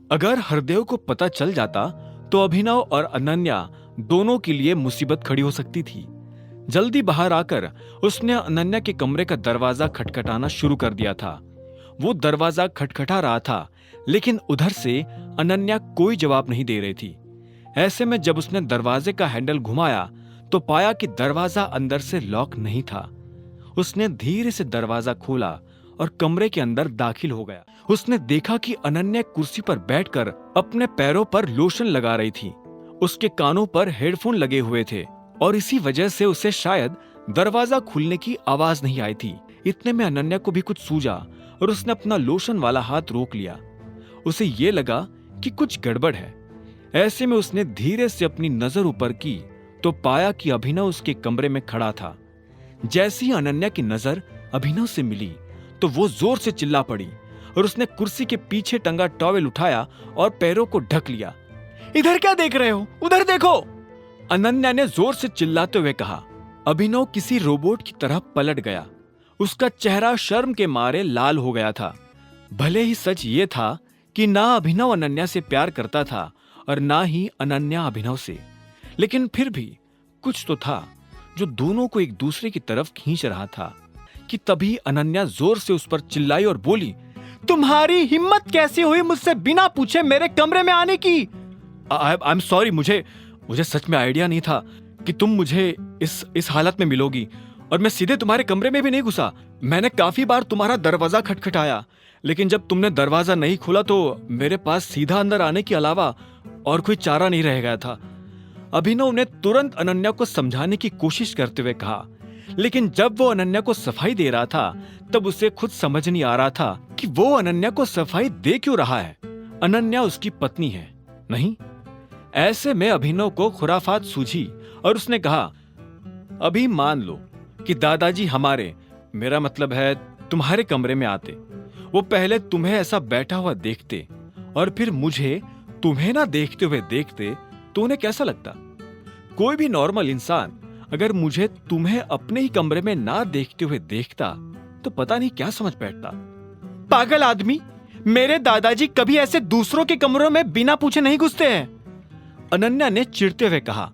अगर हरदेव को पता चल जाता तो अभिनव और अनन्या दोनों के लिए मुसीबत खड़ी हो सकती थी। जल्दी बाहर आकर उसने अनन्या के कमरे का दरवाजा खटखटाना शुरू कर दिया था। वो दरवाजा खटखटा रहा था, लेकिन उधर से अनन्या कोई जवाब नहीं दे रही थी। ऐसे में जब उसने दरवाजे का हैंडल घुमाया तो पाया कि दरवाजा अंदर से लॉक नहीं था। उसने धीरे से दरवाजा खोला और कमरे के अंदर दाखिल हो गया। उसने देखा कि अनन्या कुर्सी पर बैठकर अपने पैरों पर लोशन लगा रही थी। उसके कानों पर हेडफोन लगे हुए थे और इसी वजह से उसे शायद दरवाजा खुलने की आवाज नहीं आई थी। इतने में अनन्या को भी कुछ सूझा और उसने अपना लोशन वाला हाथ रोक लिया। उसे ये लगा कि कुछ गड़बड़ है। ऐसे में उसने धीरे से अपनी नजर ऊपर की तो पाया कि अभिनव उसके कमरे में खड़ा था। जैसे ही अनन्या की नजर अभिनव से मिली तो वो जोर से चिल्ला पड़ी और उसने कुर्सी के पीछे टंगा टॉवेल उठाया और पैरों को ढक लिया। इधर क्या देख रहे हो? उधर देखो! अनन्या ने जोर से चिल्लाते हुए कहा। अभिनव किसी रोबोट की तरह पलट गया। उसका चेहरा शर्म के मारे लाल हो गया था। भले ही सच ये था कि ना अभिनव अनन्या से प्यार करता था और ना ही अनन्या अभिनव से, लेकिन फिर भी कुछ तो था जो दोनों को एक दूसरे की तरफ खींच रहा था कि तभी अनन्या जोर से उस पर चिल्लाई और बोली, तुम्हारी हिम्मत कैसे हुई मुझसे बिना पूछे मेरे कमरे में आने की? आई एम सॉरी, मुझे सच में आइडिया नहीं था कि तुम मुझे इस हालत में मिलोगी और मैं सीधे तुम्हारे कमरे में भी नहीं घुसा। मैंने काफी बार तुम्हारा दरवाजा खटखटाया, लेकिन जब तुमने दरवाजा नहीं खोला तो मेरे पास सीधा अंदर आने के अलावा और कोई चारा नहीं रह गया था। अभिनव ने तुरंत अनन्या को समझाने की कोशिश करते हुए कहा, लेकिन जब वो अनन्या को सफाई दे रहा था तब उसे खुद समझ नहीं आ रहा था कि वो अनन्या को सफाई दे क्यों रहा है। अनन्या उसकी पत्नी है, नहीं? ऐसे में अभिनव को खुराफात सूझी और उसने कहा, अभी मान लो कि दादाजी हमारे, मेरा मतलब है तुम्हारे कमरे में आते, वो पहले तुम्हें ऐसा बैठा हुआ देखते और फिर मुझे तुम्हें ना देखते हुए देखते तो उन्हें कैसा लगता? कोई भी नॉर्मल इंसान अगर मुझे तुम्हें अपने ही कमरे में ना देखते हुए देखता तो पता नहीं क्या समझ बैठता। पागल आदमी, मेरे दादाजी कभी ऐसे दूसरों के कमरों में बिना पूछे नहीं घुसते हैं, अनन्या ने चिढ़ते हुए कहा।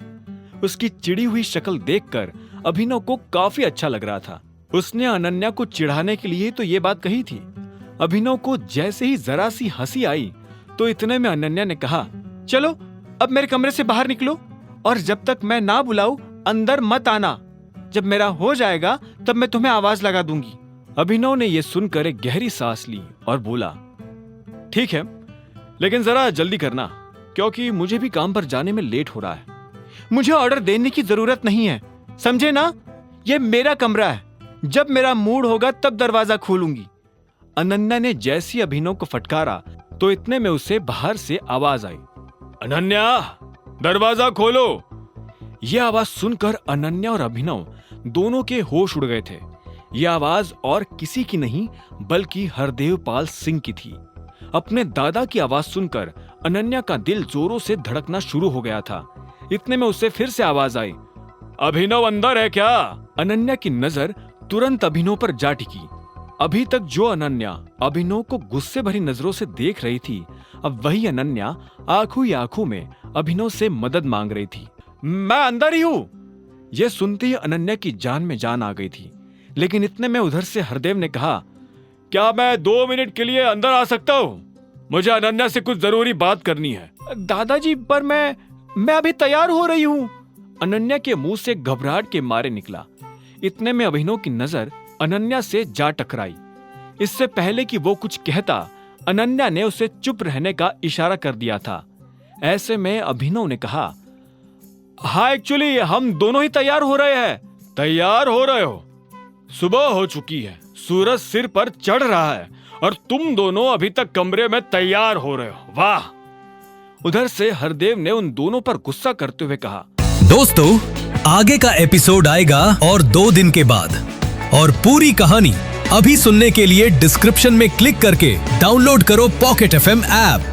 उसकी चिड़ी हुई शक्ल देखकर अभिनव को काफी अच्छा लग रहा था। उसने अनन्या को चिढ़ाने के लिए तो ये बात कही थी। अभिनव को जैसे ही जरा सी हंसी आई तो इतने में अनन्या ने कहा, चलो अब मेरे कमरे से बाहर निकलो और जब तक मैं ना बुलाऊं अंदर मत आना। जब मेरा हो जाएगा तब मैं तुम्हें आवाज लगा दूंगी। अभिनव ने यह सुनकर एक गहरी सांस ली और बोला, ठीक है, लेकिन जरा जल्दी करना क्योंकि मुझे भी काम पर जाने में लेट हो रहा है। मुझे ऑर्डर देने की जरूरत नहीं है, समझे ना? यह मेरा कमरा है, जब मेरा मूड होगा तब दरवाजा खोलूंगी। अनन्या ने जैसी अभिनव को फटकारा तो इतने में उसे बाहर से आवाज आई, अनन्या दरवाजा खोलो। यह आवाज सुनकर अनन्या और अभिनव दोनों के होश उड़ गए थे। यह आवाज और किसी की नहीं बल्कि हरदेव पाल सिंह की थी। अपने दादा की आवाज सुनकर अनन्या का दिल जोरों से धड़कना शुरू हो गया था। इतने में उसे फिर से आवाज आई, अभिनव अंदर है क्या? अनन्या की नजर तुरंत अभिनव पर जा टिकी। अभी तक जो अनन्या अभिनव को गुस्से भरी नजरों से देख रही थी, अब वही अनन्या आंखों ही आंखों में अभिनव से मदद मांग रही थी। मैं अंदर ही हूं। यह सुनते ही अनन्या की जान में जान आ गई थी, लेकिन इतने में उधर से हरदेव ने कहा, क्या मैं 2 मिनट के लिए अंदर आ सकता हूं? मुझे अनन्या से कुछ जरूरी बात करनी है। दादाजी, पर मैं अभी तैयार हो रही हूं। अनन्या के मुंह से घबराहट के मारे निकला। इतने में अभिनव की नजर अनन्या से जा टकराई। इससे पहले कि वो कुछ कहता, अनन्या ने उसे चुप रहने का इशारा कर दिया था। ऐसे में अभिनव ने कहा, हाँ एक्चुअली हम दोनों ही तैयार हो रहे हैं। तैयार हो रहे हो? सुबह हो चुकी है, सूरज सिर पर चढ़ रहा है और तुम दोनों अभी तक कमरे में तैयार हो रहे हो। वाह! उधर से हरदेव ने उन दोनों पर गुस्सा करते हुए कहा, दोस्तों आगे का एपिसोड आएगा और 2 दिन के बाद, और पूरी कहानी अभी सुनने के लिए डिस्क्रिप्शन में क्लिक करके डाउनलोड करो पॉकेट FM ऐप।